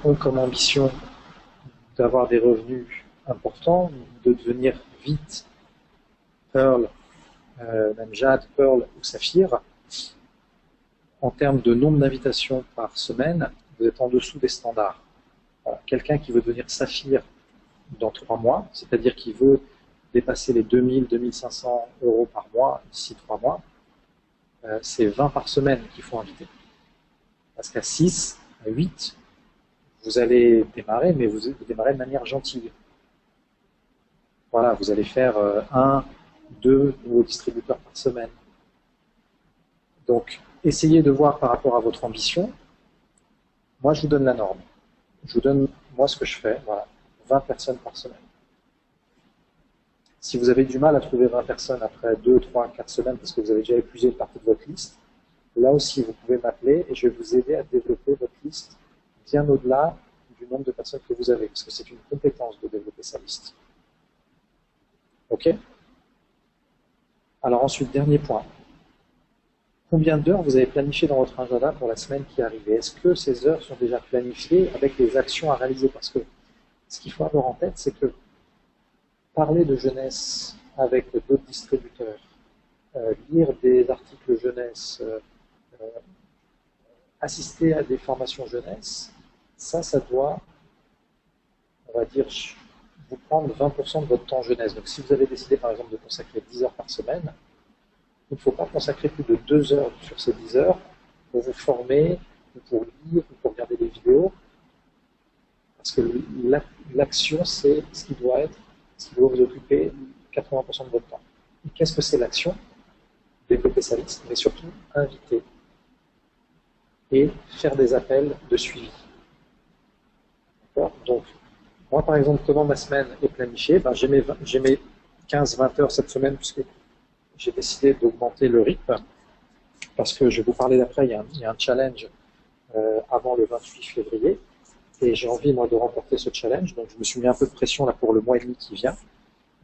ont comme ambition d'avoir des revenus importants, de devenir vite Pearl, même Jade, Pearl ou Saphir, en termes de nombre d'invitations par semaine, vous êtes en dessous des standards. Voilà. Quelqu'un qui veut devenir Saphir dans 3 mois, c'est-à-dire qui veut dépasser les 2000-2500 euros par mois d'ici 3 mois, c'est 20 par semaine qu'il faut inviter. Parce qu'à 6, à 8, vous allez démarrer, mais vous démarrez de manière gentille. Voilà, vous allez faire 1, 2 nouveaux distributeurs par semaine. Donc, essayez de voir par rapport à votre ambition. Moi, je vous donne la norme. Je vous donne, moi, ce que je fais. Voilà, 20 personnes par semaine. Si vous avez du mal à trouver 20 personnes après 2, 3, 4 semaines, parce que vous avez déjà épuisé une partie de votre liste, là aussi, vous pouvez m'appeler et je vais vous aider à développer votre liste bien au-delà du nombre de personnes que vous avez, parce que c'est une compétence de développer sa liste. OK? Alors ensuite, dernier point. Combien d'heures vous avez planifié dans votre agenda pour la semaine qui arrive? Est-ce que ces heures sont déjà planifiées avec les actions à réaliser? Parce que ce qu'il faut avoir en tête, c'est que parler de jeunesse avec d'autres distributeurs, lire des articles jeunesse, assister à des formations jeunesse, ça doit, on va dire, vous prendre 20% de votre temps jeunesse. Donc si vous avez décidé par exemple de consacrer 10 heures par semaine, il ne faut pas consacrer plus de 2 heures sur ces 10 heures pour vous former, ou pour lire, ou pour regarder des vidéos. Parce que l'action, c'est ce qui doit vous occuper 80% de votre temps. Et qu'est-ce que c'est l'action? Développer sa liste, mais surtout inviter et faire des appels de suivi. Donc, moi par exemple, comment ma semaine est planifiée? J'ai mes 15-20 heures cette semaine, puisque j'ai décidé d'augmenter le rythme, parce que je vais vous parler d'après, il y a un challenge avant le 28 février, et j'ai envie, moi, de remporter ce challenge, donc je me suis mis un peu de pression là pour le mois et demi qui vient,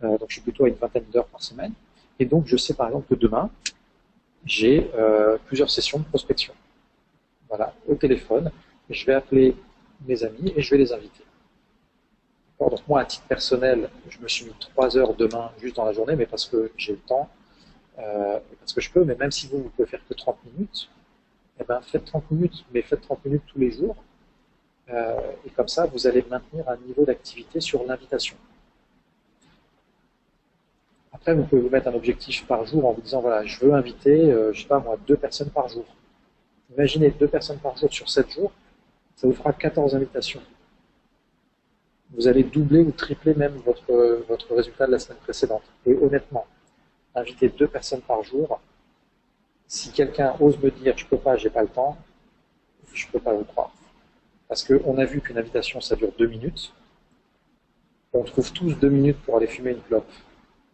donc je suis plutôt à une vingtaine d'heures par semaine, et donc je sais par exemple que demain, j'ai plusieurs sessions de prospection. Voilà, au téléphone, je vais appeler mes amis et je vais les inviter. Donc moi, à titre personnel, je me suis mis 3 heures demain, juste dans la journée, mais parce que j'ai le temps, parce que je peux, mais même si vous ne pouvez faire que 30 minutes, eh ben, faites 30 minutes, mais faites 30 minutes tous les jours, et comme ça, vous allez maintenir un niveau d'activité sur l'invitation. Après, vous pouvez vous mettre un objectif par jour en vous disant, voilà, je veux inviter, je sais pas moi, 2 personnes par jour. Imaginez 2 personnes par jour sur 7 jours, ça vous fera 14 invitations. Vous allez doubler ou tripler même votre résultat de la semaine précédente. Et honnêtement, inviter 2 personnes par jour, si quelqu'un ose me dire je peux pas, j'ai pas le temps, je peux pas vous croire. Parce qu'on a vu qu'une invitation, ça dure 2 minutes. On trouve tous 2 minutes pour aller fumer une clope.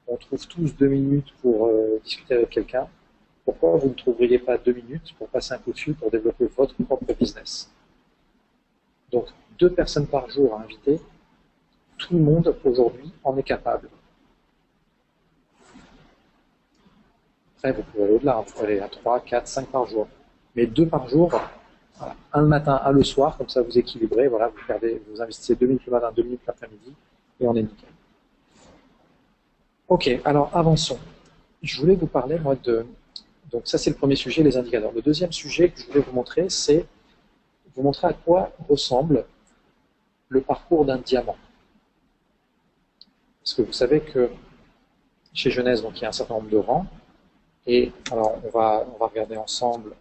On trouve tous 2 minutes pour discuter avec quelqu'un. Pourquoi vous ne trouveriez pas 2 minutes pour passer un coup de fil pour développer votre propre business? Donc, 2 personnes par jour à inviter, tout le monde aujourd'hui en est capable. Après, vous pouvez aller au-delà, vous pouvez aller à 3, 4, 5 par jour. Mais 2 par jour, voilà, un le matin, un le soir, comme ça vous équilibrez, voilà, vous investissez 2 minutes le matin, 2 minutes l'après-midi, et on est nickel. Ok, alors avançons. Je voulais vous parler, moi, donc ça c'est le premier sujet, les indicateurs. Le deuxième sujet que je voulais vous montrer, c'est vous montrer à quoi ressemble le parcours d'un diamant. Parce que vous savez que chez Genèse, donc, il y a un certain nombre de rangs, et alors on va regarder ensemble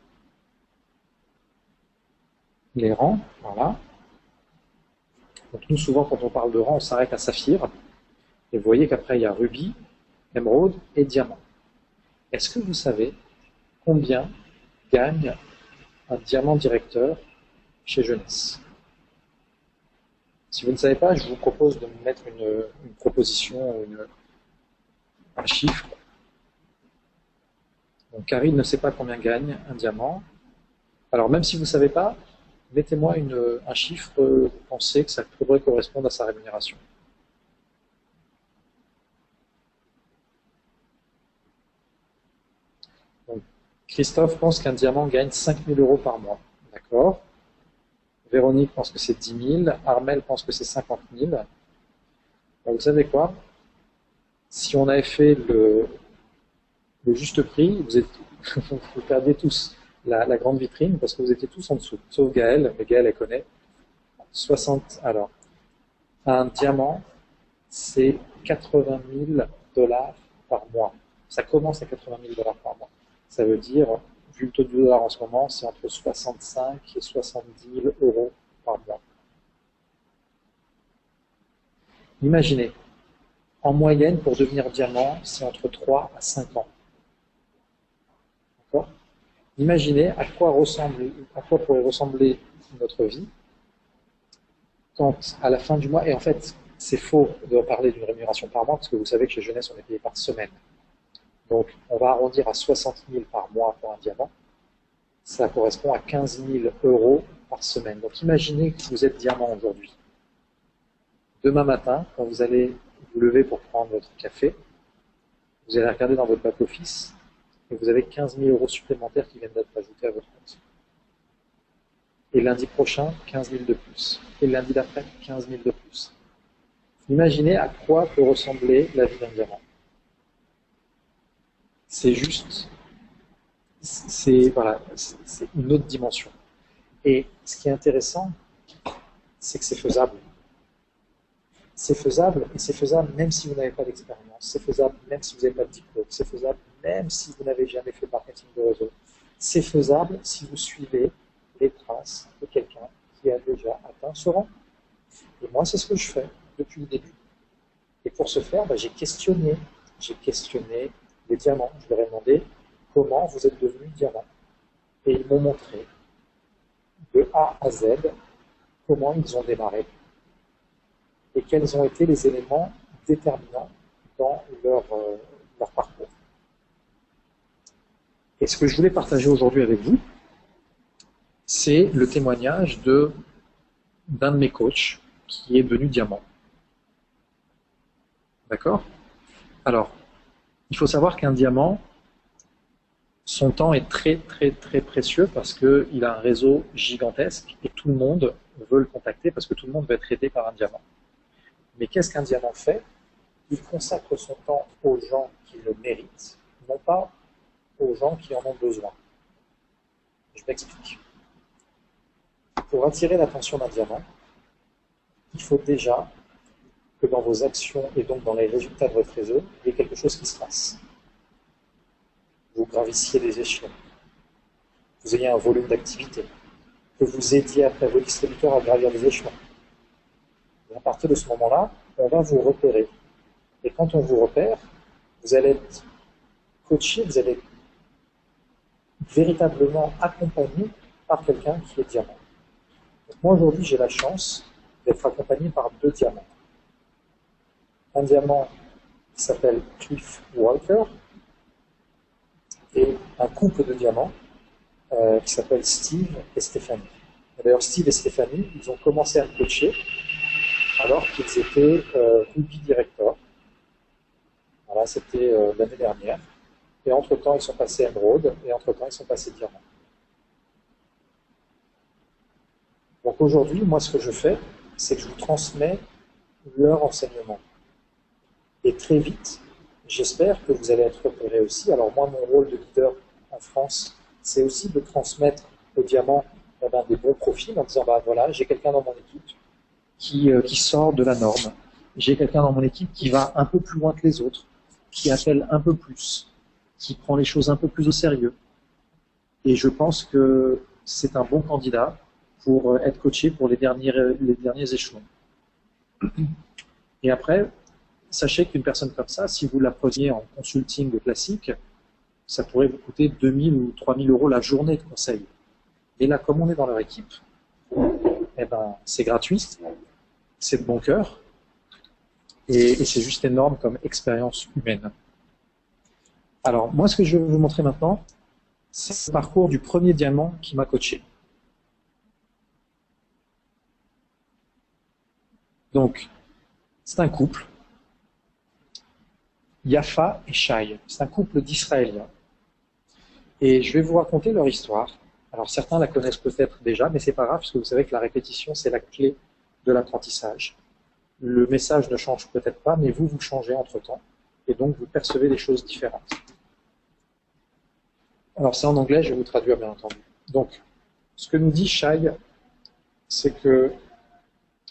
les rangs, voilà. Donc nous, souvent, quand on parle de rang, on s'arrête à saphir, et vous voyez qu'après, il y a rubis, émeraude et diamant. Est-ce que vous savez combien gagne un diamant directeur chez Jeunesse? Si vous ne savez pas, je vous propose de me mettre une proposition, un chiffre. Donc Karine ne sait pas combien gagne un diamant. Alors même si vous ne savez pas, mettez-moi un chiffre, vous pensez que ça pourrait correspondre à sa rémunération. Donc, Christophe pense qu'un diamant gagne 5 000 € par mois. D'accord? Véronique pense que c'est 10 000. Armel pense que c'est 50 000. Ben, vous savez quoi? Si on avait fait le juste prix, vous perdiez tous la grande vitrine parce que vous étiez tous en dessous, sauf Gaëlle, mais Gaëlle, elle connaît. 60, alors, un diamant, c'est 80 000 dollars par mois. Ça commence à 80 000 dollars par mois. Ça veut dire, vu le taux du dollar en ce moment, c'est entre 65 et 70 000 euros par mois. Imaginez, en moyenne, pour devenir diamant, c'est entre 3 à 5 ans. D'accord? Imaginez à quoi pourrait ressembler notre vie quand, à la fin du mois, et en fait, c'est faux de parler d'une rémunération par mois, parce que vous savez que chez Jeunesse, on est payé par semaine. Donc, on va arrondir à 60 000 par mois pour un diamant. Ça correspond à 15 000 euros par semaine. Donc, imaginez que vous êtes diamant aujourd'hui. Demain matin, quand vous allez vous lever pour prendre votre café, vous allez regarder dans votre back-office et vous avez 15 000 euros supplémentaires qui viennent d'être ajoutés à votre compte. Et lundi prochain, 15 000 de plus. Et lundi d'après, 15 000 de plus. Imaginez à quoi peut ressembler la vie d'un diamant. C'est juste, c'est une autre dimension. Et ce qui est intéressant, c'est que c'est faisable. C'est faisable, et c'est faisable même si vous n'avez pas d'expérience. C'est faisable même si vous n'avez pas de diplôme. C'est faisable même si vous n'avez jamais fait de marketing de réseau. C'est faisable si vous suivez les traces de quelqu'un qui a déjà atteint ce rang. Et moi, c'est ce que je fais depuis le début. Et pour ce faire, j'ai questionné les diamants. Je leur ai demandé comment vous êtes devenus diamants. Et ils m'ont montré de A à Z comment ils ont démarré et quels ont été les éléments déterminants dans leur parcours. Et ce que je voulais partager aujourd'hui avec vous, c'est le témoignage d'un de mes coachs qui est devenu diamant. D'accord? Alors, il faut savoir qu'un diamant, son temps est très très très précieux parce qu'il a un réseau gigantesque et tout le monde veut le contacter parce que tout le monde veut être aidé par un diamant. Mais qu'est-ce qu'un diamant fait? Il consacre son temps aux gens qui le méritent, non pas aux gens qui en ont besoin. Je m'explique. Pour attirer l'attention d'un diamant, il faut déjà que dans vos actions et donc dans les résultats de votre réseau, il y ait quelque chose qui se passe. Vous gravissiez des échelons, vous ayez un volume d'activité, que vous aidiez après vos distributeurs à gravir des échelons. Et à partir de ce moment-là, on va vous repérer. Et quand on vous repère, vous allez être coaché, vous allez être véritablement accompagné par quelqu'un qui est diamant. Donc moi aujourd'hui, j'ai la chance d'être accompagné par 2 diamants. Un diamant qui s'appelle Cliff Walker et un couple de diamants qui s'appelle Steve et Stéphanie. D'ailleurs, Steve et Stéphanie, ils ont commencé à me coacher alors qu'ils étaient rookie director. Voilà, c'était l'année dernière. Et entre-temps, ils sont passés Emerald, et entre-temps, ils sont passés Diamant. Donc aujourd'hui, moi, ce que je fais, c'est que je vous transmets leur enseignement. Et très vite, j'espère que vous allez être repérés aussi. Alors moi, mon rôle de leader en France, c'est aussi de transmettre aux diamants des bons profils en disant, voilà, j'ai quelqu'un dans mon équipe qui sort de la norme. J'ai quelqu'un dans mon équipe qui va un peu plus loin que les autres, qui appelle un peu plus, qui prend les choses un peu plus au sérieux. Et je pense que c'est un bon candidat pour être coaché pour les derniers échelons. Et après, sachez qu'une personne comme ça, si vous la preniez en consulting classique, ça pourrait vous coûter 2 000 ou 3 000 euros la journée de conseil. Et là, comme on est dans leur équipe, c'est gratuit, c'est de bon cœur, et c'est juste énorme comme expérience humaine. Alors, moi, ce que je vais vous montrer maintenant, c'est le parcours du premier diamant qui m'a coaché. Donc, c'est un couple, Yafa et Shai. C'est un couple d'Israéliens. Et je vais vous raconter leur histoire. Alors certains la connaissent peut-être déjà, mais c'est pas grave, parce que vous savez que la répétition, c'est la clé de l'apprentissage. Le message ne change peut-être pas, mais vous changez entre-temps, et donc vous percevez des choses différentes. Alors c'est en anglais, je vais vous traduire bien entendu. Donc, ce que nous dit Shai, c'est que,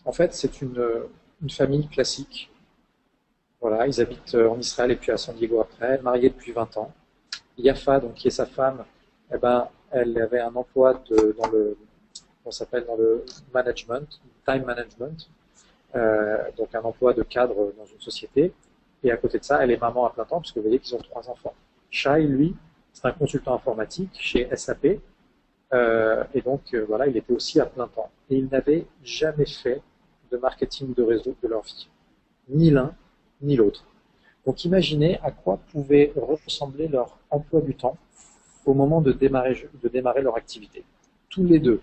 en fait, c'est une famille classique. Voilà, ils habitent en Israël et puis à San Diego après, mariés depuis 20 ans. Yafa, donc qui est sa femme, eh ben, elle avait un emploi dans le management, time management, donc un emploi de cadre dans une société. Et à côté de ça, elle est maman à plein temps, parce que vous voyez qu'ils ont 3 enfants. Shai, lui, c'est un consultant informatique chez SAP, et donc voilà, il était aussi à plein temps. Et ils n'avaient jamais fait de marketing de réseau de leur vie, ni l'un ni l'autre. Donc imaginez à quoi pouvait ressembler leur emploi du temps au moment de démarrer leur activité. Tous les deux,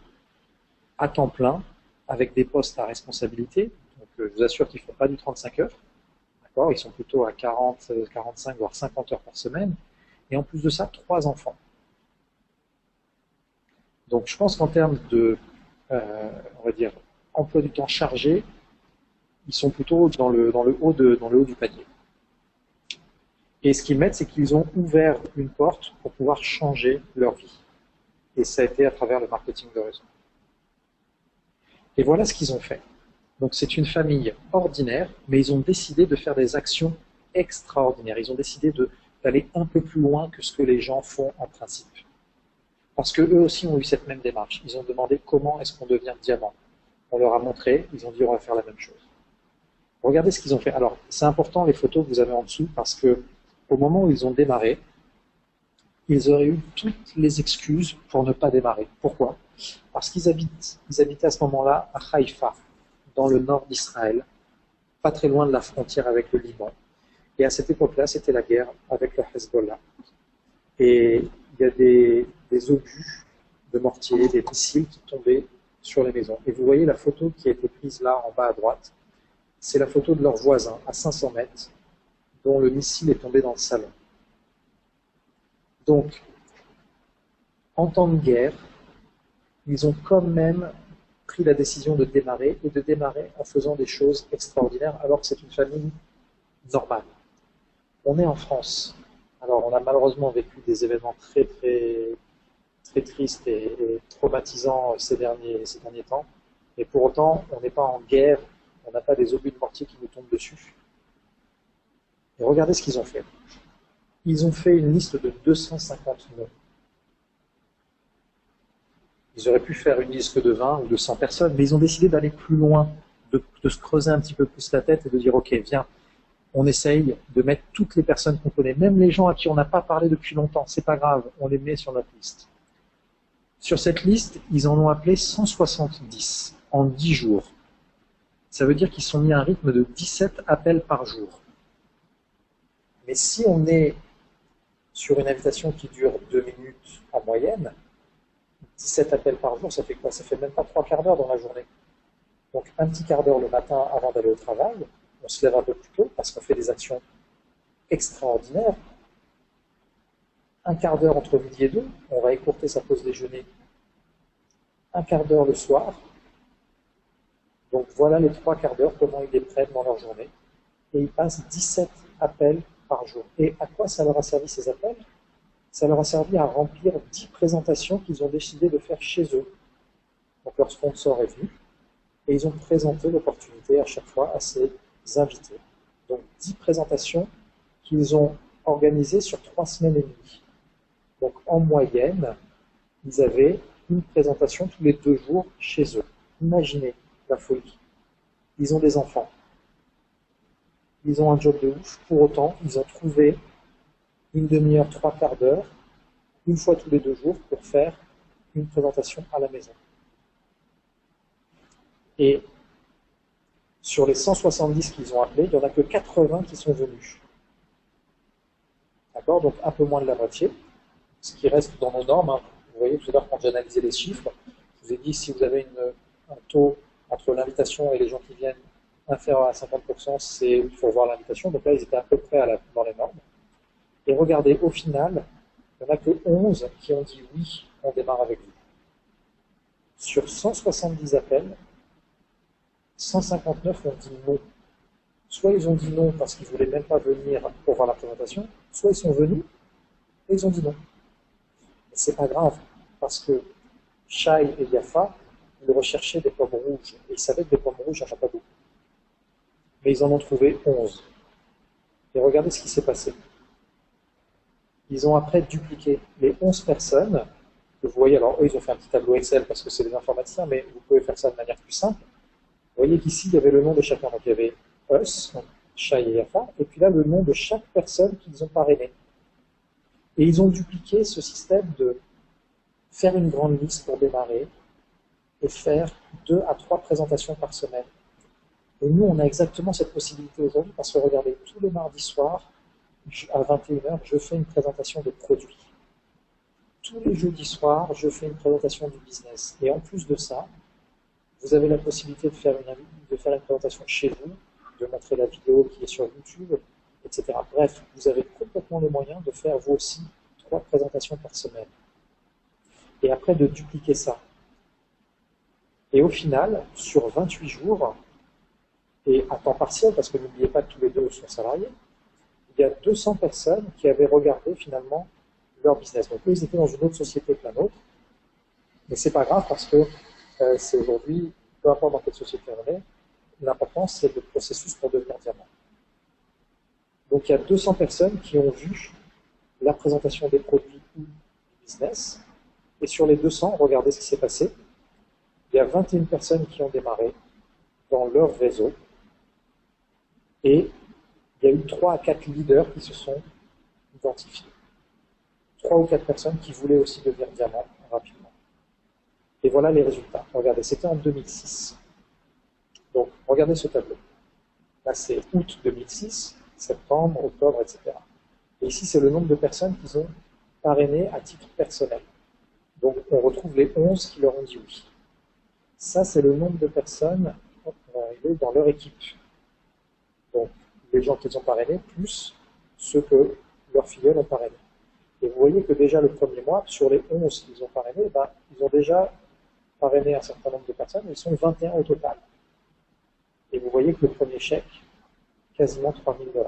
à temps plein, avec des postes à responsabilité. Donc je vous assure qu'ils ne font pas du 35 heures. D'accord, ils sont plutôt à 40, 45, voire 50 heures par semaine. Et en plus de ça, 3 enfants. Donc je pense qu'en termes de, on va dire, emploi du temps chargé, ils sont plutôt dans le haut du panier. Et ce qu'ils mettent, c'est qu'ils ont ouvert une porte pour pouvoir changer leur vie. Et ça a été à travers le marketing de réseau. Et voilà ce qu'ils ont fait. Donc c'est une famille ordinaire, mais ils ont décidé de faire des actions extraordinaires. Ils ont décidé d'aller un peu plus loin que ce que les gens font en principe. Parce qu'eux aussi ont eu cette même démarche. Ils ont demandé comment est-ce qu'on devient diamant. On leur a montré, ils ont dit on va faire la même chose. Regardez ce qu'ils ont fait. Alors c'est important les photos que vous avez en dessous parce que au moment où ils ont démarré, ils auraient eu toutes les excuses pour ne pas démarrer. Pourquoi? Parce qu'ils habitaient à ce moment-là à Haïfa, dans le nord d'Israël, pas très loin de la frontière avec le Liban. Et à cette époque-là, c'était la guerre avec le Hezbollah. Et il y a des obus de mortiers, des missiles qui tombaient sur les maisons. Et vous voyez la photo qui a été prise là, en bas à droite. C'est la photo de leur voisin, à 500 mètres, dont le missile est tombé dans le salon. Donc, en temps de guerre, ils ont quand même pris la décision de démarrer, et de démarrer en faisant des choses extraordinaires, alors que c'est une famille normale. On est en France. Alors, on a malheureusement vécu des événements très, très, très tristes et traumatisants ces derniers temps, mais pour autant, on n'est pas en guerre, on n'a pas des obus de mortier qui nous tombent dessus. Et regardez ce qu'ils ont fait. Ils ont fait une liste de 250 noms. Ils auraient pu faire une liste de 20 ou de 100 personnes, mais ils ont décidé d'aller plus loin, de se creuser un petit peu plus la tête et de dire, ok, viens, on essaye de mettre toutes les personnes qu'on connaît, même les gens à qui on n'a pas parlé depuis longtemps, c'est pas grave, on les met sur notre liste. Sur cette liste, ils en ont appelé 170 en 10 jours. Ça veut dire qu'ils sont mis à un rythme de 17 appels par jour. Mais si on est sur une invitation qui dure 2 minutes en moyenne, 17 appels par jour, ça fait quoi? Ça fait même pas 3 quarts d'heure dans la journée. Donc un petit quart d'heure le matin avant d'aller au travail, on se lève un peu plus tôt parce qu'on fait des actions extraordinaires. Un quart d'heure entre midi et 2, on va écourter sa pause déjeuner. Un quart d'heure le soir. Donc voilà les 3 quarts d'heure, comment ils les prennent dans leur journée. Et ils passent 17 appels par jour. Et à quoi ça leur a servi ces appels? Ça leur a servi à remplir 10 présentations qu'ils ont décidé de faire chez eux. Donc leur sponsor est venu et ils ont présenté l'opportunité à chaque fois à ces invités. Donc 10 présentations qu'ils ont organisées sur 3 semaines et demie. Donc en moyenne, ils avaient une présentation tous les 2 jours chez eux. Imaginez la folie. Ils ont des enfants. Ils ont un job de ouf. Pour autant, ils ont trouvé une demi-heure, 3 quarts d'heure, une fois tous les 2 jours pour faire une présentation à la maison. Et sur les 170 qu'ils ont appelés, il n'y en a que 80 qui sont venus. D'accord? Donc un peu moins de la moitié, ce qui reste dans nos normes. Hein. Vous voyez, tout à l'heure, quand j'ai analysé les chiffres, je vous ai dit si vous avez un taux entre l'invitation et les gens qui viennent inférieur à 50%, il faut voir l'invitation. Donc là, ils étaient à peu près dans les normes. Et regardez, au final, il n'y en a que 11 qui ont dit oui, on démarre avec vous. Sur 170 appels, 159 ont dit non. Soit ils ont dit non parce qu'ils ne voulaient même pas venir pour voir la présentation, soit ils sont venus et ils ont dit non. Mais c'est pas grave, parce que Shai et Yafa, ils recherchaient des pommes rouges, et ils savaient que des pommes rouges, il n'y en a pas beaucoup. Mais ils en ont trouvé 11. Et regardez ce qui s'est passé. Ils ont après dupliqué les 11 personnes, que vous voyez, alors eux ils ont fait un petit tableau Excel parce que c'est des informaticiens, mais vous pouvez faire ça de manière plus simple. Vous voyez qu'ici il y avait le nom de chacun, donc il y avait Us, donc Shai et Yafa, et puis là le nom de chaque personne qu'ils ont parrainé. Et ils ont dupliqué ce système de faire une grande liste pour démarrer et faire 2 à 3 présentations par semaine. Et nous, on a exactement cette possibilité aujourd'hui parce que regardez, tous les mardis soirs, à 21h, je fais une présentation de produits. Tous les jeudis soirs, je fais une présentation du business. Et en plus de ça, vous avez la possibilité de faire une présentation chez vous, de montrer la vidéo qui est sur YouTube, etc. Bref, vous avez complètement le moyen de faire vous aussi 3 présentations par semaine. Et après de dupliquer ça. Et au final, sur 28 jours, et à temps partiel, parce que n'oubliez pas que tous les deux sont salariés, il y a 200 personnes qui avaient regardé finalement leur business. Donc eux, ils étaient dans une autre société que la nôtre, mais c'est pas grave parce que c'est aujourd'hui, peu importe dans quelle société on est, l'important c'est le processus pour devenir diamant. Donc il y a 200 personnes qui ont vu la présentation des produits ou du business, et sur les 200, regardez ce qui s'est passé. Il y a 21 personnes qui ont démarré dans leur réseau, et il y a eu 3 à 4 leaders qui se sont identifiés. 3 ou 4 personnes qui voulaient aussi devenir diamant rapidement. Et voilà les résultats. Regardez, c'était en 2006. Donc, regardez ce tableau. Là, c'est août 2006, septembre, octobre, etc. Et ici, c'est le nombre de personnes qu'ils ont parrainé à titre personnel. Donc, on retrouve les 11 qui leur ont dit oui. Ça, c'est le nombre de personnes qui vont arriver dans leur équipe. Donc, les gens qu'ils ont parrainés, plus ceux que leurs filleuls ont parrainés. Et vous voyez que déjà le premier mois, sur les 11 qu'ils ont parrainés, ils ont déjà parrainé un certain nombre de personnes, ils sont 21 au total. Et vous voyez que le premier chèque, quasiment 3 000 $.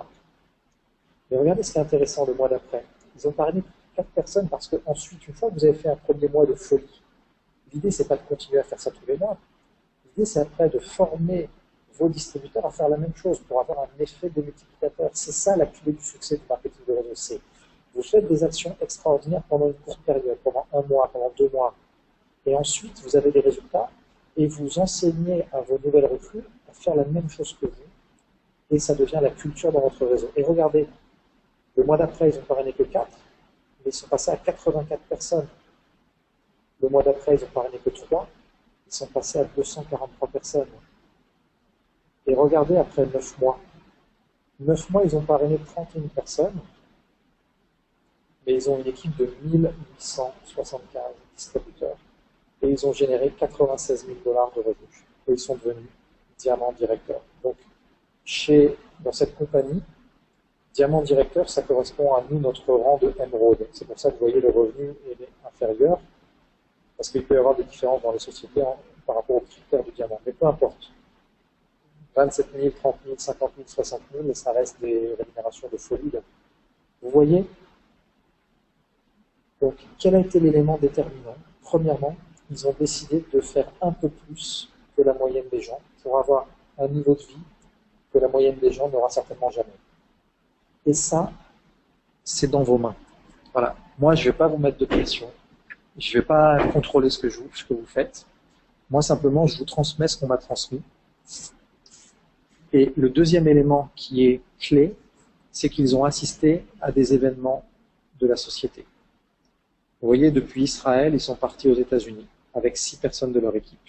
Mais regardez ce qui est intéressant le mois d'après. Ils ont parrainé 4 personnes parce qu'ensuite, une fois que vous avez fait un premier mois de folie, l'idée c'est pas de continuer à faire ça tous les mois. L'idée c'est après de former vos distributeurs à faire la même chose pour avoir un effet de multiplicateur. C'est ça la clé du succès du marketing de réseau. C'est vous faites des actions extraordinaires pendant une courte période, pendant 1 mois, pendant 2 mois. Et ensuite, vous avez des résultats et vous enseignez à vos nouvelles recrues à faire la même chose que vous. Et ça devient la culture dans votre réseau. Et regardez, le mois d'après, ils ont parrainé que 4, mais ils sont passés à 84 personnes. Le mois d'après, ils ont parrainé que 3, ils sont passés à 243 personnes. Et regardez après 9 mois. 9 mois, ils ont parrainé 31 personnes, mais ils ont une équipe de 1875 distributeurs. Et ils ont généré 96 000 $ de revenus. Et ils sont devenus diamant directeur. Donc, dans cette compagnie, diamant directeur, ça correspond à nous, notre rang de Emerald. C'est pour ça que vous voyez le revenu est inférieur, parce qu'il peut y avoir des différences dans les sociétés par rapport aux critères du diamant. Mais peu importe. 27 000, 30 000, 50 000, 60 000, et ça reste des rémunérations de folie. Vous voyez? Donc, quel a été l'élément déterminant? Premièrement, ils ont décidé de faire un peu plus que la moyenne des gens pour avoir un niveau de vie que la moyenne des gens n'aura certainement jamais. Et ça, c'est dans vos mains. Voilà. Moi, je ne vais pas vous mettre de pression. Je ne vais pas contrôler ce que vous faites. Moi, simplement, je vous transmets ce qu'on m'a transmis. Et le deuxième élément qui est clé, c'est qu'ils ont assisté à des événements de la société. Vous voyez, depuis Israël, ils sont partis aux États-Unis avec 6 personnes de leur équipe.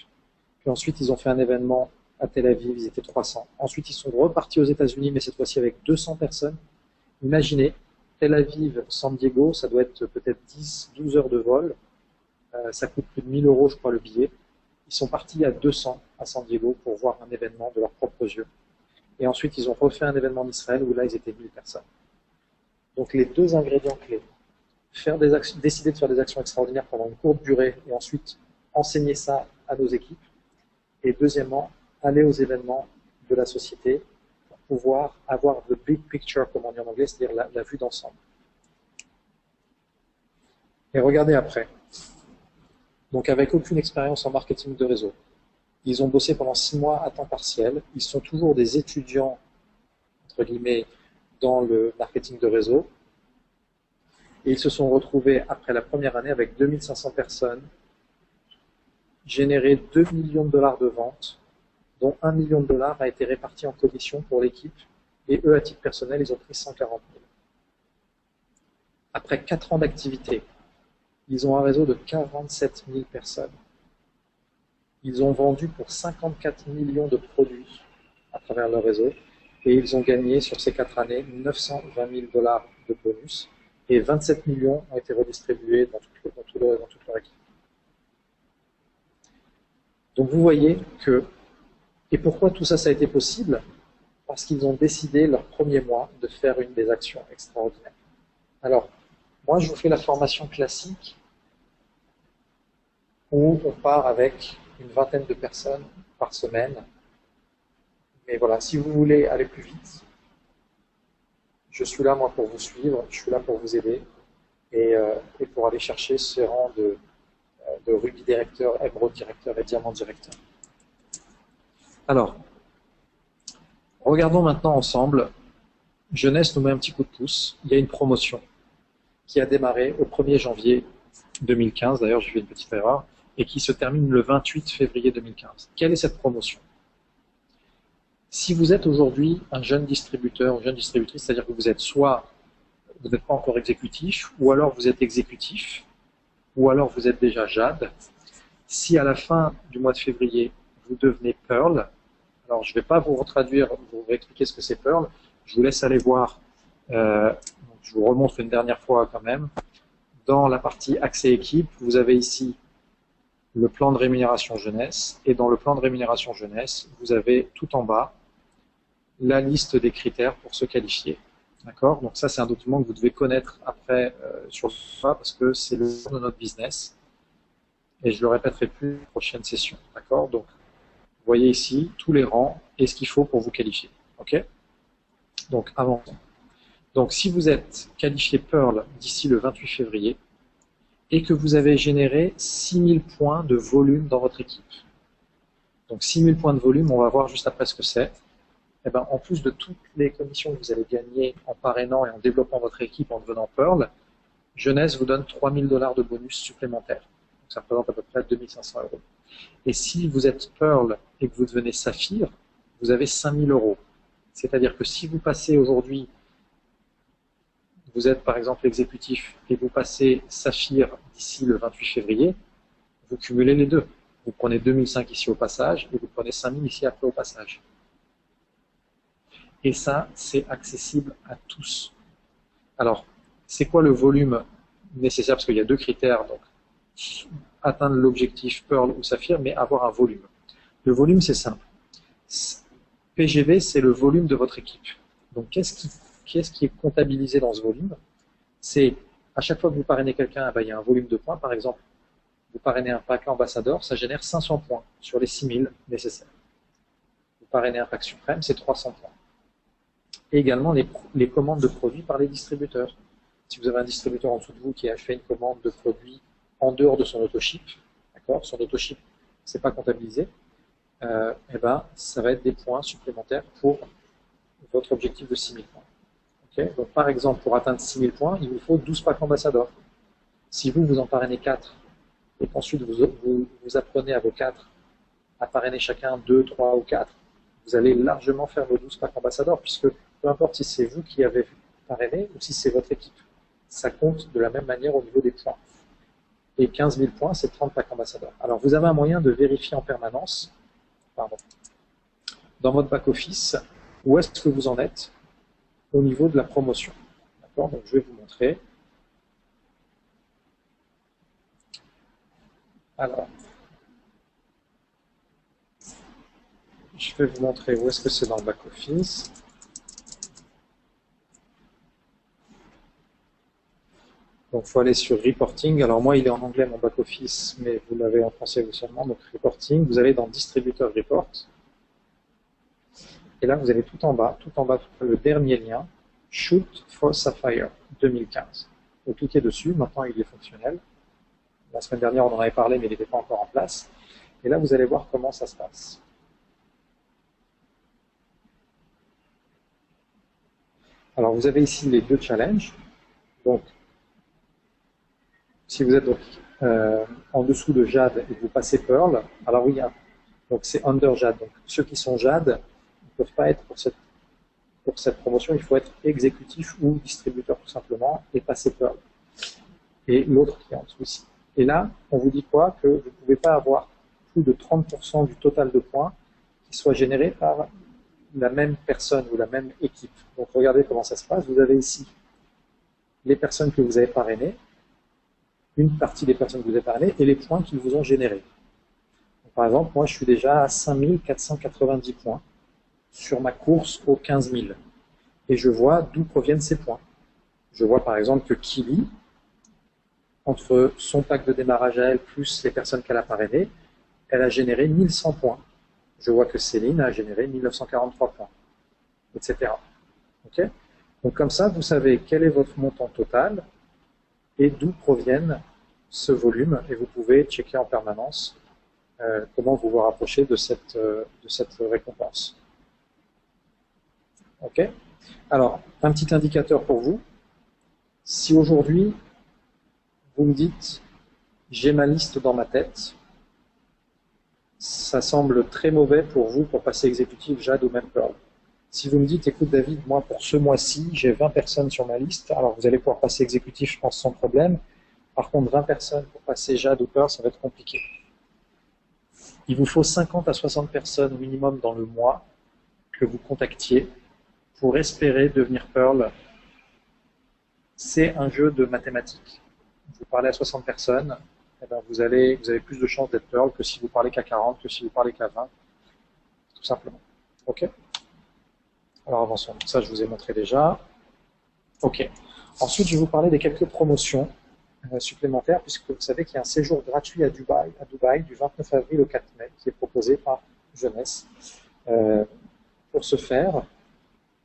Puis ensuite, ils ont fait un événement à Tel Aviv, ils étaient 300. Ensuite, ils sont repartis aux États-Unis, mais cette fois-ci avec 200 personnes. Imaginez, Tel Aviv, San Diego, ça doit être peut-être 10-12 heures de vol. Ça coûte plus de 1 000 €, je crois, le billet. Ils sont partis à 200 à San Diego pour voir un événement de leurs propres yeux. Et ensuite, ils ont refait un événement en Israël où là, ils étaient 1000 personnes. Donc, les 2 ingrédients clés, décider de faire des actions extraordinaires pendant une courte durée et ensuite enseigner ça à nos équipes. Et deuxièmement, aller aux événements de la société pour pouvoir avoir the big picture, comme on dit en anglais, c'est-à-dire la vue d'ensemble. Et regardez après. Donc avec aucune expérience en marketing de réseau. Ils ont bossé pendant 6 mois à temps partiel. Ils sont toujours des étudiants, entre guillemets, dans le marketing de réseau. Et ils se sont retrouvés après la première année avec 2500 personnes, généré 2 millions de dollars de ventes, dont 1 million de dollars a été réparti en commission pour l'équipe. Et eux, à titre personnel, ils ont pris 140 000. Après 4 ans d'activité, ils ont un réseau de 47 000 personnes. Ils ont vendu pour 54 millions de produits à travers leur réseau et ils ont gagné sur ces 4 années 920 000 dollars de bonus et 27 millions ont été redistribués dans toute leur équipe. Donc vous voyez que, et pourquoi tout ça a été possible? Parce qu'ils ont décidé leur premier mois de faire des actions extraordinaires. Alors, moi je vous fais la formation classique où on part avec une vingtaine de personnes par semaine. Mais voilà, si vous voulez aller plus vite, je suis là moi pour vous suivre, je suis là pour vous aider et pour aller chercher ce rang de rubis directeur, émeraude directeur et diamant directeur. Alors, regardons maintenant ensemble. Jeunesse nous met un petit coup de pouce. Il y a une promotion qui a démarré au 1er janvier 2015, d'ailleurs j'ai fait une petite erreur, et qui se termine le 28 février 2015. Quelle est cette promotion? Si vous êtes aujourd'hui un jeune distributeur ou jeune distributrice, c'est-à-dire que vous êtes soit, vous n'êtes pas encore exécutif, ou alors vous êtes exécutif, ou alors vous êtes déjà JAD, si à la fin du mois de février, vous devenez Pearl, alors je ne vais pas vous retraduire, vous expliquer ce que c'est Pearl, je vous laisse aller voir, je vous remontre une dernière fois quand même. Dans la partie accès équipe, vous avez ici le plan de rémunération jeunesse, et dans le plan de rémunération jeunesse, vous avez tout en bas la liste des critères pour se qualifier. D'accord? Donc ça, c'est un document que vous devez connaître après sur le pas parce que c'est le cœur de notre business. Et je le répéterai plus dans la prochaine session. D'accord? Donc, vous voyez ici tous les rangs et ce qu'il faut pour vous qualifier. OK? Donc, avant. Donc, si vous êtes qualifié Pearl d'ici le 28 février et que vous avez généré 6000 points de volume dans votre équipe. Donc, 6000 points de volume, on va voir juste après ce que c'est. Eh ben, en plus de toutes les commissions que vous allez gagner en parrainant et en développant votre équipe en devenant Pearl, Jeunesse vous donne 3000 dollars de bonus supplémentaires. Donc ça représente à peu près 2500 euros. Et si vous êtes Pearl et que vous devenez Saphir, vous avez 5000 euros. C'est-à-dire que si vous passez aujourd'hui, vous êtes par exemple exécutif et vous passez Saphir d'ici le 28 février, vous cumulez les deux. Vous prenez 2005 ici au passage et vous prenez 5000 ici après au passage. Et ça, c'est accessible à tous. Alors, c'est quoi le volume nécessaire? Parce qu'il y a deux critères, donc atteindre l'objectif Pearl ou Saphir, mais avoir un volume. Le volume, c'est simple. PGV, c'est le volume de votre équipe. Donc, qu'est-ce qui est comptabilisé dans ce volume? C'est, à chaque fois que vous parrainez quelqu'un, il y a un volume de points. Par exemple, vous parrainez un pack ambassadeur, ça génère 500 points sur les 6000 nécessaires. Vous parrainez un pack suprême, c'est 300 points. Et également les commandes de produits par les distributeurs. Si vous avez un distributeur en dessous de vous qui a fait une commande de produits en dehors de son autoship, d'accord, son autoship, c'est pas comptabilisé, eh ben, ça va être des points supplémentaires pour votre objectif de 6000 points. Okay. Donc, par exemple, pour atteindre 6000 points, il vous faut 12 packs ambassadeurs. Si vous en parrainez 4 et qu'ensuite vous apprenez à vos 4 à parrainer chacun 2, 3 ou 4, vous allez largement faire vos 12 packs ambassadeurs puisque peu importe si c'est vous qui avez parrainé ou si c'est votre équipe, ça compte de la même manière au niveau des points. Et 15 000 points, c'est 30 packs ambassadeurs. Alors, vous avez un moyen de vérifier en permanence, dans votre back-office, où est-ce que vous en êtes au niveau de la promotion. D'accord? Donc, je vais vous montrer. Alors, je vais vous montrer où est-ce que c'est dans le back-office. Donc, il faut aller sur Reporting. Alors, moi, il est en anglais, mon back-office, mais vous l'avez en français vous seulement. Donc, Reporting, vous allez dans Distributeur Report. Et là, vous allez tout en bas, le dernier lien, Shoot for Sapphire 2015. Vous cliquez dessus, maintenant il est fonctionnel. La semaine dernière, on en avait parlé, mais il n'était pas encore en place. Et là, vous allez voir comment ça se passe. Alors, vous avez ici les deux challenges. Donc, si vous êtes donc, en dessous de Jade et que vous passez Pearl, alors oui, hein, donc c'est Under Jade. Donc, ceux qui sont Jade ne peuvent pas être pour cette promotion, il faut être exécutif ou distributeur tout simplement et passer Pearl. Et l'autre qui est en dessous ici. Et là, on vous dit quoi? Que vous ne pouvez pas avoir plus de 30% du total de points qui soit généré par la même personne ou la même équipe. Donc regardez comment ça se passe. Vous avez ici les personnes que vous avez parrainées, une partie des personnes que vous avez parrainées et les points qu'ils vous ont générés. Donc, par exemple, moi je suis déjà à 5490 points sur ma course aux 15 000. Et je vois d'où proviennent ces points. Je vois par exemple que Kili, entre son pack de démarrage à elle plus les personnes qu'elle a parrainées, elle a généré 1100 points. Je vois que Céline a généré 1943 points, etc. Okay. Donc comme ça, vous savez quel est votre montant total et d'où proviennent ce volume, et vous pouvez checker en permanence comment vous vous rapprochez de cette récompense. Ok. Alors, un petit indicateur pour vous. Si aujourd'hui, vous me dites, j'ai ma liste dans ma tête, ça semble très mauvais pour vous pour passer exécutif Jade ou même Pearl. Si vous me dites, écoute David, moi pour ce mois-ci, j'ai 20 personnes sur ma liste, alors vous allez pouvoir passer exécutif, je pense, sans problème. Par contre, 20 personnes pour passer Jade ou Pearl, ça va être compliqué. Il vous faut 50 à 60 personnes minimum dans le mois que vous contactiez pour espérer devenir Pearl. C'est un jeu de mathématiques. Vous parlez à 60 personnes, eh ben vous avez plus de chances d'être Pearl que si vous parlez qu'à 40, que si vous parlez qu'à 20, tout simplement. Ok. Alors avançons. Ça, je vous ai montré déjà. Ok. Ensuite, je vais vous parler des quelques promotions supplémentaires, puisque vous savez qu'il y a un séjour gratuit à Dubaï du 29 avril au 4 mai, qui est proposé par Jeunesse. Pour ce faire,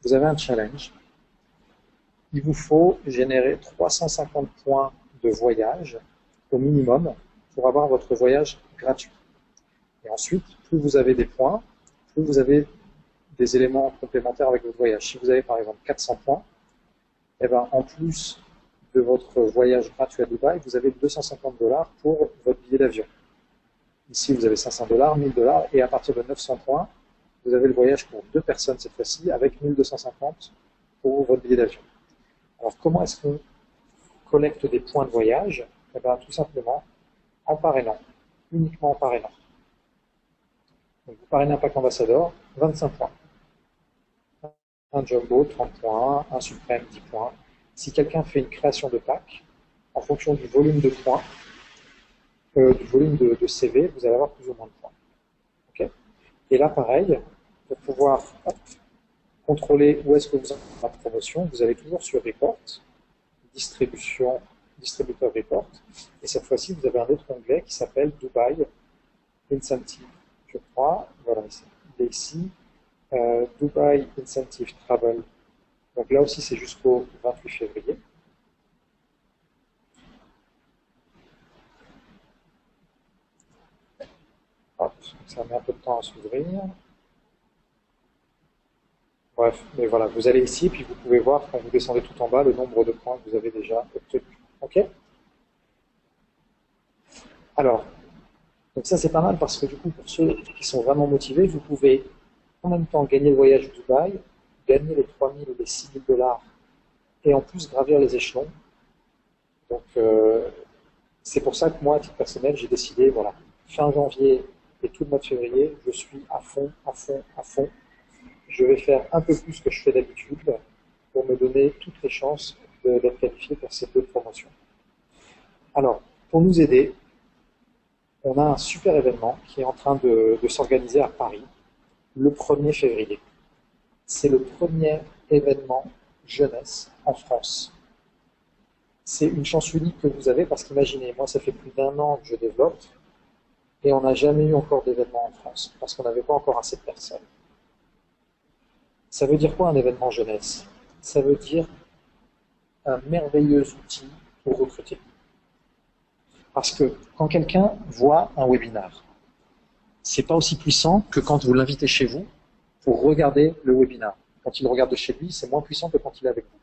vous avez un challenge. Il vous faut générer 350 points de voyage au minimum pour avoir votre voyage gratuit. Et ensuite, plus vous avez des points, plus vous avez des éléments complémentaires avec votre voyage. Si vous avez par exemple 400 points, eh ben, en plus de votre voyage gratuit à Dubaï, vous avez 250 $ pour votre billet d'avion. Ici, vous avez 500 $, 1000 $, et à partir de 900 points, vous avez le voyage pour 2 personnes cette fois-ci, avec 1250 pour votre billet d'avion. Alors, comment est-ce qu'on collecte des points de voyage? Eh bien, tout simplement en parrainant, uniquement en parrainant. Donc, vous parrainez un pack ambassadeur, 25 points. Un jumbo, 30 points, un suprême, 10 points. Si quelqu'un fait une création de pack, en fonction du volume de points, du volume de CV, vous allez avoir plus ou moins de points. Okay. Et là, pareil, pour pouvoir contrôler où est-ce que vous êtes dans la promotion, vous allez toujours sur Report, distributeur Report, et cette fois-ci, vous avez un autre onglet qui s'appelle Dubai Incentive, je crois. Voilà, il est ici. Dubai Incentive Travel. Donc là aussi, c'est jusqu'au 28 février. Hop, ça met un peu de temps à s'ouvrir. Bref, mais voilà, vous allez ici, puis vous pouvez voir, quand vous descendez tout en bas, le nombre de points que vous avez déjà obtenus. Ok? Alors, donc ça c'est pas mal parce que du coup, pour ceux qui sont vraiment motivés, vous pouvez en même temps gagner le voyage à Dubaï, gagner les 3 000 ou les 6 000 $ et en plus gravir les échelons. Donc, c'est pour ça que moi, à titre personnel, j'ai décidé, voilà, fin janvier et tout le mois de février, je suis à fond, à fond, à fond. Je vais faire un peu plus que je fais d'habitude pour me donner toutes les chances d'être qualifié pour ces 2 promotions. Alors, pour nous aider, on a un super événement qui est en train de s'organiser à Paris le 1er février. C'est le premier événement jeunesse en France. C'est une chance unique que vous avez parce qu'imaginez, moi ça fait plus d'1 an que je développe et on n'a jamais eu encore d'événement en France parce qu'on n'avait pas encore assez de personnes. Ça veut dire quoi un événement jeunesse? Ça veut dire un merveilleux outil pour recruter. Parce que quand quelqu'un voit un webinar, c'est pas aussi puissant que quand vous l'invitez chez vous pour regarder le webinar. Quand il regarde de chez lui, c'est moins puissant que quand il est avec vous.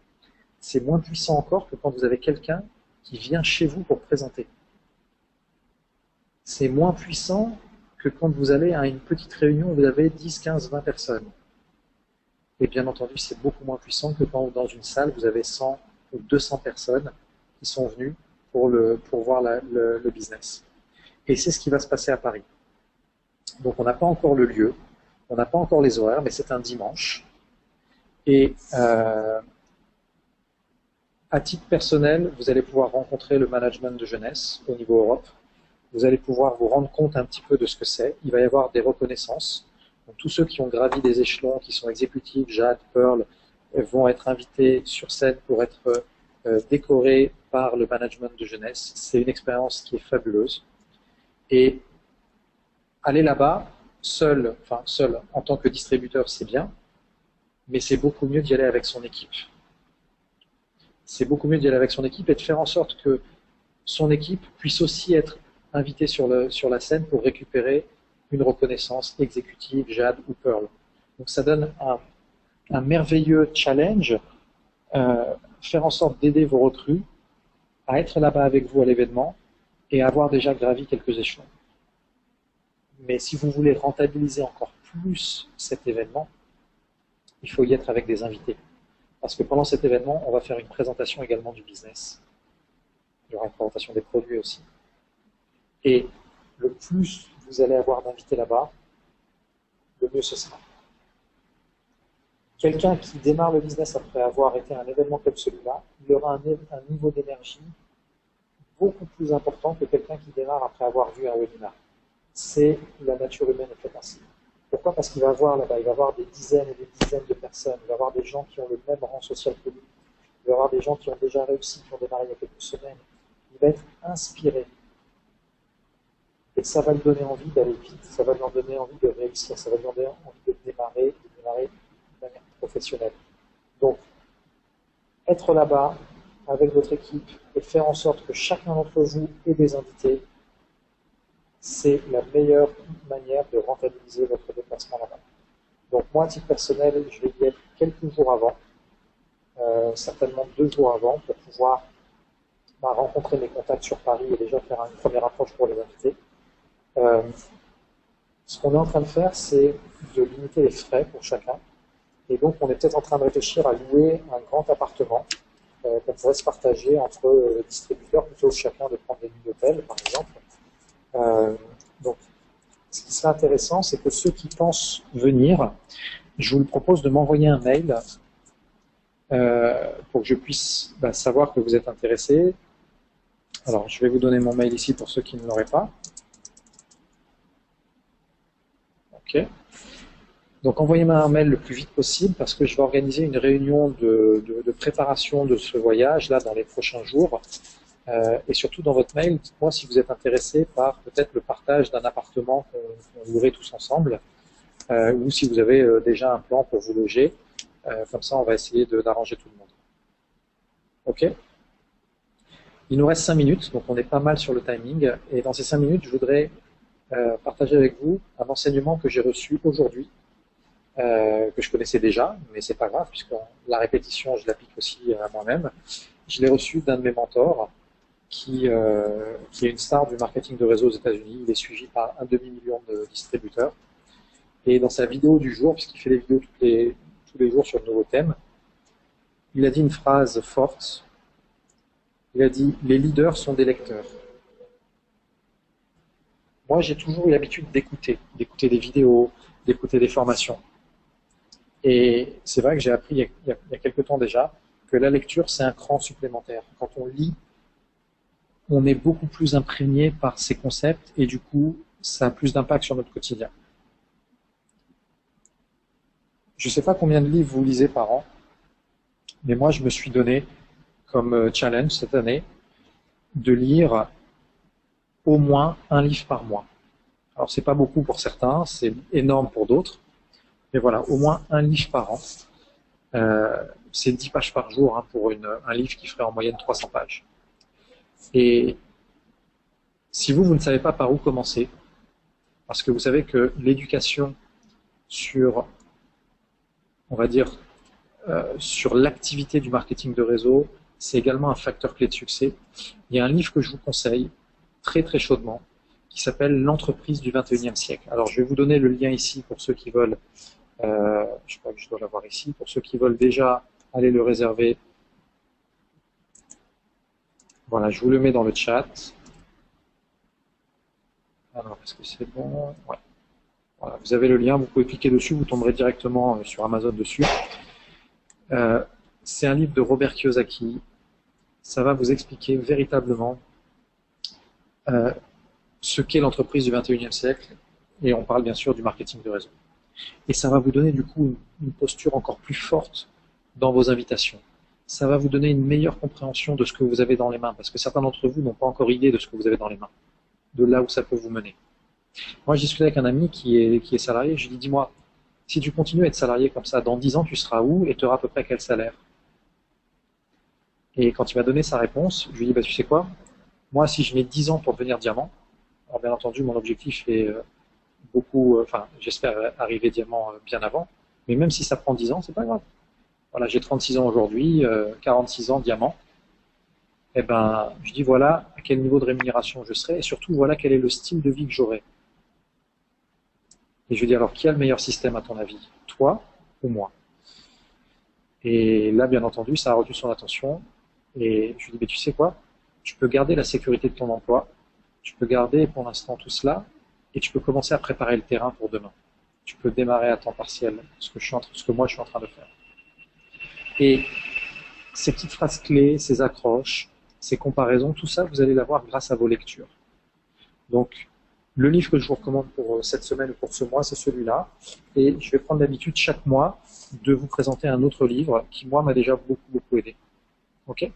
C'est moins puissant encore que quand vous avez quelqu'un qui vient chez vous pour présenter. C'est moins puissant que quand vous allez à une petite réunion où vous avez 10, 15, 20 personnes. Et bien entendu, c'est beaucoup moins puissant que quand dans une salle, vous avez 100 ou 200 personnes qui sont venues pour voir le business. Et c'est ce qui va se passer à Paris. Donc on n'a pas encore le lieu, on n'a pas encore les horaires, mais c'est un dimanche. Et à titre personnel, vous allez pouvoir rencontrer le management de jeunesse au niveau Europe. Vous allez pouvoir vous rendre compte un petit peu de ce que c'est. Il va y avoir des reconnaissances. Donc, tous ceux qui ont gravi des échelons, qui sont exécutifs, Jade, Pearl, vont être invités sur scène pour être décorés par le management de jeunesse. C'est une expérience qui est fabuleuse. Et aller là-bas, seul en tant que distributeur, c'est bien, mais c'est beaucoup mieux d'y aller avec son équipe. C'est beaucoup mieux d'y aller avec son équipe et de faire en sorte que son équipe puisse aussi être invitée sur la scène pour récupérer une reconnaissance exécutive, Jade ou Pearl. Donc ça donne un merveilleux challenge, faire en sorte d'aider vos recrues à être là-bas avec vous à l'événement et avoir déjà gravi quelques échelons. Mais si vous voulez rentabiliser encore plus cet événement, il faut y être avec des invités. Parce que pendant cet événement, on va faire une présentation également du business. Il y aura une présentation des produits aussi. Et le plus vous allez avoir d'invités là-bas, le mieux ce sera. Quelqu'un qui démarre le business après avoir été à un événement comme celui-là, il aura un niveau d'énergie beaucoup plus important que quelqu'un qui démarre après avoir vu un webinar. C'est la nature humaine est faite ainsi. Pourquoi? Parce qu'il va avoir là-bas, il va avoir des dizaines et des dizaines de personnes, il va avoir des gens qui ont le même rang social que lui, il va avoir des gens qui ont déjà réussi, qui ont démarré il y a quelques semaines. Il va être inspiré. Et ça va lui donner envie d'aller vite, ça va lui donner envie de réussir, ça va lui donner envie de démarrer de manière professionnelle. Donc, être là-bas avec votre équipe et faire en sorte que chacun d'entre vous ait des invités, c'est la meilleure manière de rentabiliser votre déplacement là-bas. Donc moi, à titre personnel, je vais y être quelques jours avant, certainement 2 jours avant, pour pouvoir rencontrer mes contacts sur Paris et déjà faire une première approche pour les invités. Ce qu'on est en train de faire, c'est de limiter les frais pour chacun. Et donc, on est peut-être en train de réfléchir à louer un grand appartement qu'on pourrait se partager entre distributeurs, plutôt que chacun de prendre des nuits d'hôtel, par exemple. Donc, ce qui serait intéressant, c'est que ceux qui pensent venir, je vous propose de m'envoyer un mail pour que je puisse savoir que vous êtes intéressés. Alors, je vais vous donner mon mail ici pour ceux qui ne l'auraient pas. Ok. Donc, envoyez-moi un mail le plus vite possible parce que je vais organiser une réunion de préparation de ce voyage là dans les prochains jours. Et surtout dans votre mail, dites-moi si vous êtes intéressé par peut-être le partage d'un appartement qu'on louerait tous ensemble, ou si vous avez déjà un plan pour vous loger. Comme ça, on va essayer d'arranger tout le monde. Ok? Il nous reste 5 minutes, donc on est pas mal sur le timing. Et dans ces 5 minutes, je voudrais partager avec vous un enseignement que j'ai reçu aujourd'hui, que je connaissais déjà, mais c'est pas grave, puisque la répétition, je l'applique aussi à moi-même. Je l'ai reçu d'un de mes mentors, qui est une star du marketing de réseau aux États-Unis. Il est suivi par 1 demi-million de distributeurs. Et dans sa vidéo du jour, puisqu'il fait des vidéos tous les jours sur de nouveaux thèmes, il a dit une phrase forte. Il a dit « Les leaders sont des lecteurs ». Moi, j'ai toujours eu l'habitude d'écouter des vidéos, d'écouter des formations. Et c'est vrai que j'ai appris il y a quelques temps déjà que la lecture, c'est un cran supplémentaire. Quand on lit, on est beaucoup plus imprégné par ces concepts et du coup, ça a plus d'impact sur notre quotidien. Je ne sais pas combien de livres vous lisez par an, mais moi, je me suis donné comme challenge cette année de lire au moins un livre par mois. Alors c'est pas beaucoup pour certains, c'est énorme pour d'autres, mais voilà, au moins un livre par an. C'est 10 pages par jour hein, pour un livre qui ferait en moyenne 300 pages. Et si vous ne savez pas par où commencer, parce que vous savez que l'éducation sur, on va dire, sur l'activité du marketing de réseau, c'est également un facteur clé de succès. Il y a un livre que je vous conseille très très chaudement qui s'appelle L'entreprise du 21e siècle. Alors je vais vous donner le lien ici pour ceux qui veulent, je crois que je dois l'avoir ici, pour ceux qui veulent déjà aller le réserver. Voilà, je vous le mets dans le chat. Alors, est-ce que c'est bon? Ouais. Voilà, vous avez le lien, vous pouvez cliquer dessus, vous tomberez directement sur Amazon dessus. C'est un livre de Robert Kiyosaki. Ça va vous expliquer véritablement ce qu'est l'entreprise du 21e siècle. Et on parle bien sûr du marketing de réseau. Et ça va vous donner du coup une posture encore plus forte dans vos invitations. Ça va vous donner une meilleure compréhension de ce que vous avez dans les mains, parce que certains d'entre vous n'ont pas encore idée de ce que vous avez dans les mains, de là où ça peut vous mener. Moi, je discutais avec un ami qui est salarié, je lui dis, dis-moi, si tu continues à être salarié comme ça, dans 10 ans, tu seras où et tu auras à peu près quel salaire? Et quand il m'a donné sa réponse, je lui ai dit, bah, tu sais quoi? Moi, si je mets 10 ans pour devenir diamant, alors bien entendu, mon objectif est beaucoup, enfin, j'espère arriver diamant bien avant, mais même si ça prend 10 ans, c'est pas grave. Voilà, j'ai 36 ans aujourd'hui, 46 ans diamant. Eh ben, je dis voilà à quel niveau de rémunération je serai et surtout voilà quel est le style de vie que j'aurai. Et je lui dis alors qui a le meilleur système à ton avis, toi ou moi? Et là, bien entendu, ça a retenu son attention. Et je lui dis mais tu sais quoi? Tu peux garder la sécurité de ton emploi, tu peux garder pour l'instant tout cela et tu peux commencer à préparer le terrain pour demain. Tu peux démarrer à temps partiel, ce que moi je suis en train de faire. Et ces petites phrases clés, ces accroches, ces comparaisons, tout ça, vous allez l'avoir grâce à vos lectures. Donc, le livre que je vous recommande pour cette semaine ou pour ce mois, c'est celui-là. Et je vais prendre l'habitude chaque mois de vous présenter un autre livre qui, moi, m'a déjà beaucoup aidé. Ok?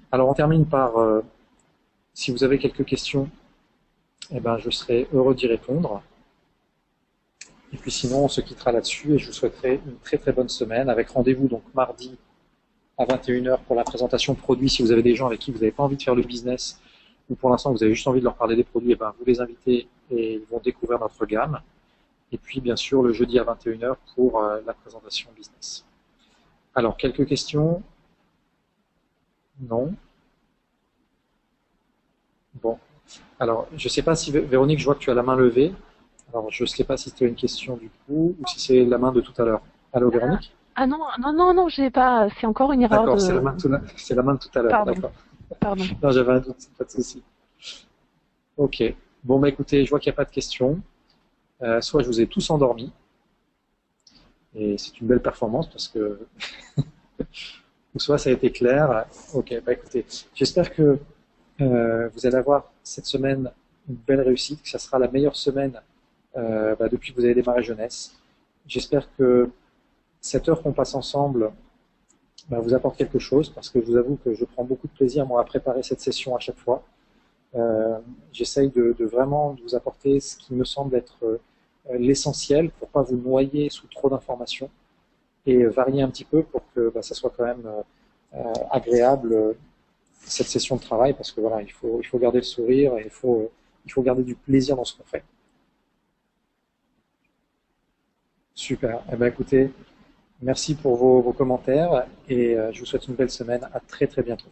Alors, on termine par, si vous avez quelques questions, eh ben, je serai heureux d'y répondre. Et puis sinon, on se quittera là-dessus et je vous souhaiterai une très très bonne semaine avec rendez-vous donc mardi à 21h pour la présentation produit. Si vous avez des gens avec qui vous n'avez pas envie de faire le business ou pour l'instant vous avez juste envie de leur parler des produits, eh ben, vous les invitez et ils vont découvrir notre gamme. Et puis bien sûr le jeudi à 21h pour la présentation business. Alors quelques questions? Non? Bon. Alors je ne sais pas si Véronique, je vois que tu as la main levée. Alors je ne sais pas si c'était une question du coup ou si c'est la main de tout à l'heure. Allô Véronique? Ah non, non, non, non, j'ai pas. C'est encore une erreur D'accord, c'est la de. main de tout à l'heure. Pardon, D'accord. pardon. Non, j'avais un doute, pas de souci. Ok. Bon, bah écoutez, je vois qu'il n'y a pas de questions. Soit je vous ai tous endormis, et c'est une belle performance parce que, ou soit ça a été clair. Ok, bah écoutez, j'espère que vous allez avoir cette semaine une belle réussite, que ça sera la meilleure semaine depuis que vous avez démarré Jeunesse. J'espère que cette heure qu'on passe ensemble vous apporte quelque chose, parce que je vous avoue que je prends beaucoup de plaisir moi à préparer cette session à chaque fois. J'essaye de vraiment vous apporter ce qui me semble être l'essentiel pour pas vous noyer sous trop d'informations et varier un petit peu pour que ça soit quand même agréable cette session de travail, parce que voilà, il faut garder le sourire et il faut garder du plaisir dans ce qu'on fait. Super. Eh ben écoutez, merci pour vos commentaires et je vous souhaite une belle semaine. À très très bientôt.